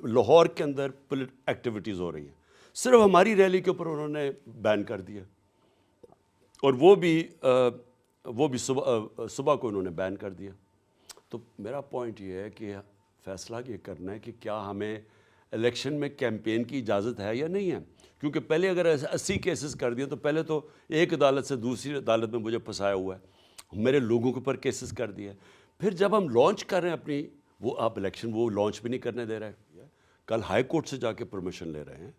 لاہور کے اندر ایکٹیویٹیز ہو رہی ہیں، صرف ہماری ریلی کے اوپر انہوں نے بین کر دیا، اور وہ بھی صبح کو انہوں نے بین کر دیا۔ تو میرا پوائنٹ یہ ہے کہ فیصلہ یہ کرنا ہے کہ کیا ہمیں الیکشن میں کیمپین کی اجازت ہے یا نہیں ہے، کیونکہ پہلے اگر 80 کیسز کر دیے تو پہلے تو ایک عدالت سے دوسری عدالت میں مجھے پھنسایا ہوا ہے، میرے لوگوں کے اوپر کیسز کر دیے، پھر جب ہم لانچ کر رہے ہیں اپنی وہ آپ الیکشن وہ لانچ بھی نہیں کرنے دے رہے ہیں، کل ہائی کورٹ سے جا کے پرمیشن لے رہے ہیں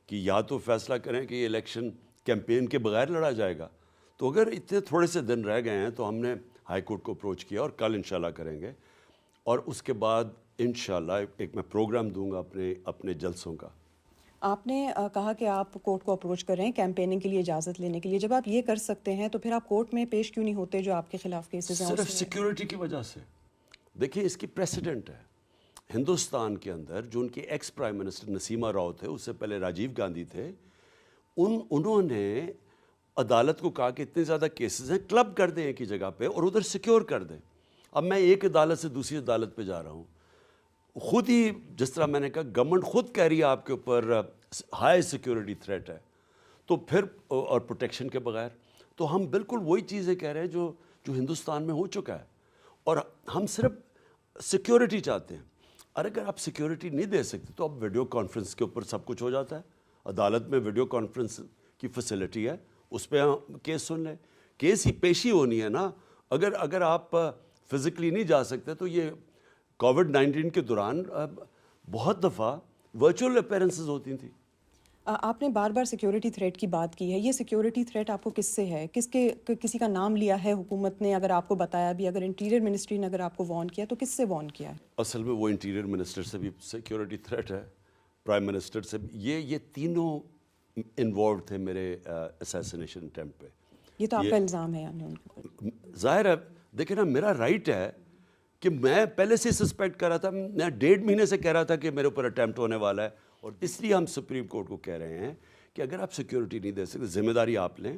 کہ یا تو فیصلہ کریں کہ یہ الیکشن کیمپین کے بغیر لڑا جائے گا۔ تو اگر اتنے تھوڑے سے دن رہ گئے ہیں تو ہم نے ہائی کورٹ کو اپروچ کیا اور کل انشاءاللہ کریں گے، اور اس کے بعد انشاءاللہ ایک میں پروگرام دوں گا اپنے جلسوں کا۔ آپ نے کہا کہ آپ کورٹ کو اپروچ کر رہے ہیں کیمپیننگ کے لیے اجازت لینے کے لیے، جب آپ یہ کر سکتے ہیں تو پھر آپ کورٹ میں پیش کیوں نہیں ہوتے جو آپ کے خلاف کیسز ہیں؟ صرف سیکیورٹی کی وجہ سے۔ دیکھیں اس کی پریسیڈنٹ ہے ہندوستان کے اندر، جو ان کے ایکس پرائم منسٹر نسیما راؤ تھے، اس سے پہلے راجیو گاندھی تھے، انہوں نے عدالت کو کہا کہ اتنے زیادہ کیسز ہیں، کلب کر دیں ایک ہی جگہ پہ اور ادھر سیکیور کر دیں۔ اب میں ایک عدالت سے دوسری عدالت پہ جا رہا ہوں، خود ہی جس طرح میں نے کہا گورنمنٹ خود کہہ رہی ہے آپ کے اوپر ہائی سیکیورٹی تھریٹ ہے، تو پھر اور پروٹیکشن کے بغیر، تو ہم بالکل وہی چیزیں کہہ رہے ہیں جو ہندوستان میں ہو چکا ہے، اور ہم صرف سیکیورٹی چاہتے ہیں۔ اور اگر آپ سیکیورٹی نہیں دے سکتے تو اب ویڈیو کانفرنس کے اوپر سب کچھ ہو جاتا ہے، عدالت میں ویڈیو کانفرنس کی فیسلٹی ہے، اس پہ کیس سن لیں، کیس ہی پیشی ہونی ہے نا۔ اگر آپ فزیکلی نہیں جا سکتے تو یہ کووڈ-19 کے دوران بہت دفعہ ورچوئل اپیرنسز ہوتی تھیں۔ آپ نے بار بار سیکیورٹی تھریٹ کی بات کی ہے، یہ سیکیورٹی تھریٹ آپ کو کس سے ہے؟ کسی کا نام لیا ہے حکومت نے؟ اگر آپ کو بتایا بھی، اگر انٹیریئر منسٹری نے اگر آپ کو وارن کیا تو کس سے وارن کیا ہے؟ اصل میں وہ انٹیریئر منسٹر سے بھی سیکیورٹی تھریٹ ہے، پرائم منسٹر سے بھی، یہ تینوں انوالوڈ تھے میرے اسیسینیشن اٹیمپٹ پہ۔ یہ تو آپ کا الزام ہے یعنی ان کے اوپر؟ ظاہر ہے، دیکھیں نا، میرا رائٹ ہے کہ میں پہلے سے سسپیکٹ کر رہا تھا، میں 1.5 مہینے سے کہہ رہا تھا کہ میرے اوپر اٹیمپٹ ہونے والا ہے، اور اس لیے ہم سپریم کورٹ کو کہہ رہے ہیں کہ اگر آپ سیکیورٹی نہیں دے سکتے ذمہ داری آپ لیں،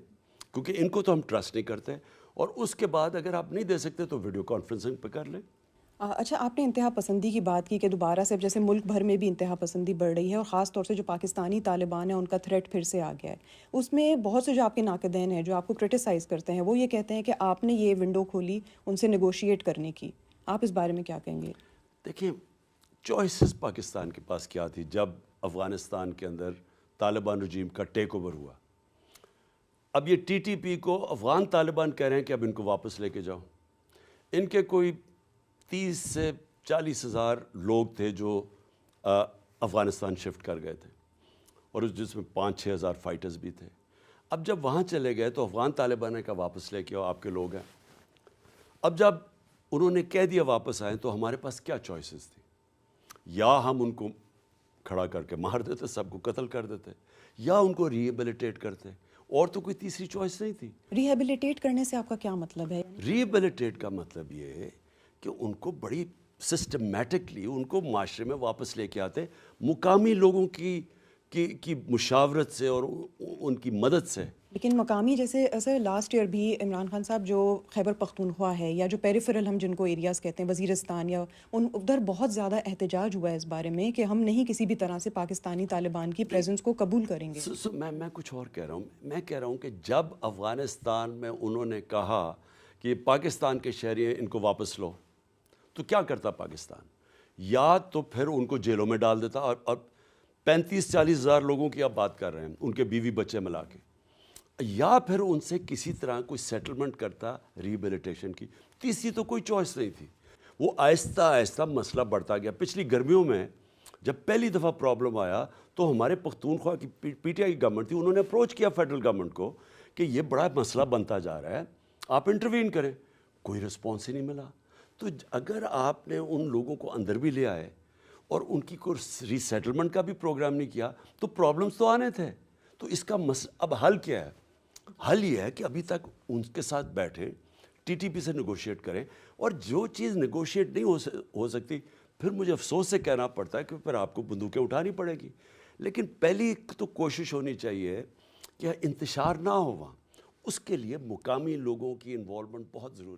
کیونکہ ان کو تو ہم ٹرسٹ نہیں کرتے، اور اس کے بعد اگر آپ نہیں دے سکتے تو ویڈیو کانفرنسنگ پہ کر لیں۔ اچھا، آپ نے انتہا پسندی کی بات کی کہ دوبارہ سے جیسے ملک بھر میں بھی انتہا پسندی بڑھ رہی ہے، اور خاص طور سے جو پاکستانی طالبان ہیں ان کا تھریٹ پھر سے آ گیا ہے۔ اس میں بہت سے جو آپ کے ناقدین ہیں جو آپ کو کرٹیسائز کرتے ہیں، وہ یہ کہتے ہیں کہ آپ نے یہ ونڈو کھولی ان سے نیگوشیٹ کرنے کی، آپ اس بارے میں کیا کہیں گے؟ دیکھیں، چوائسز پاکستان کے پاس کیا تھی جب افغانستان کے اندر طالبان رجیم کا ٹیک اوور ہوا؟ اب یہ ٹی ٹی پی کو افغان طالبان کہہ رہے ہیں کہ اب ان کو واپس لے کے جاؤ۔ ان کے کوئی 30 سے 40 ہزار لوگ تھے جو افغانستان شفٹ کر گئے تھے، اور جس میں 5-6 ہزار فائٹرز بھی تھے۔ اب جب وہاں چلے گئے تو افغان طالبان نے کہا واپس لے کے آؤ، آپ کے لوگ ہیں۔ اب جب انہوں نے کہہ دیا واپس آئیں تو ہمارے پاس کیا چوائسز تھی؟ یا ہم ان کو کھڑا کر کے مار دیتے، سب کو قتل کر دیتے، یا ان کو ریہیبلیٹیٹ کرتے، اور تو کوئی تیسری چوائس نہیں تھی۔ ریہیبلیٹیٹ کرنے سے آپ کا کیا مطلب ہے؟ ریہیبلیٹیٹ کا مطلب یہ ہے کہ ان کو بڑی سسٹمیٹکلی ان کو معاشرے میں واپس لے کے آتے، مقامی لوگوں کی مشاورت سے اور ان کی مدد سے۔ لیکن مقامی جیسے سر لاسٹ ایئر بھی عمران خان صاحب جو خیبر پختونخوا ہے، یا جو پیریفرل ہم جن کو ایریاز کہتے ہیں، وزیرستان، یا ادھر بہت زیادہ احتجاج ہوا ہے اس بارے میں کہ ہم نہیں کسی بھی طرح سے پاکستانی طالبان کی پریزنس کو قبول کریں گے۔ میں کچھ اور کہہ رہا ہوں، میں کہہ رہا ہوں کہ جب افغانستان میں انہوں نے کہا کہ پاکستان کے شہری ہیں ان کو واپس لو، تو کیا کرتا پاکستان؟ یا تو پھر ان کو جیلوں میں ڈال دیتا، اور 35-40 ہزار لوگوں کی آپ بات کر رہے ہیں، ان کے بیوی بچے ملا کے، یا پھر ان سے کسی طرح کوئی سیٹلمنٹ کرتا ریہیبلیٹیشن کی۔ تیسری تو کوئی چوائس نہیں تھی۔ وہ آہستہ آہستہ مسئلہ بڑھتا گیا۔ پچھلی گرمیوں میں جب پہلی دفعہ پرابلم آیا تو ہمارے پختونخوا کی پی ٹی آئی کی گورنمنٹ تھی، انہوں نے اپروچ کیا فیڈرل گورنمنٹ کو کہ یہ بڑا مسئلہ بنتا جا رہا ہے، آپ انٹروین کریں۔ کوئی رسپانس ہی نہیں ملا۔ تو اگر آپ نے ان لوگوں کو اندر بھی لے آئے اور ان کی کوئی ری سیٹلمنٹ کا بھی پروگرام نہیں کیا تو پرابلمس تو آنے تھے۔ تو اس کا اب حل کیا ہے؟ حل یہ ہے کہ ابھی تک ان کے ساتھ بیٹھیں، ٹی ٹی پی سے نیگوشیٹ کریں، اور جو چیز نیگوشیٹ نہیں ہو سکتی پھر مجھے افسوس سے کہنا پڑتا ہے کہ پھر آپ کو بندوقیں اٹھانی پڑے گی۔ لیکن پہلی تو کوشش ہونی چاہیے کہ انتشار نہ ہو وہاں، اس کے لیے مقامی لوگوں کی انوالومنٹ بہت ضروری ہے۔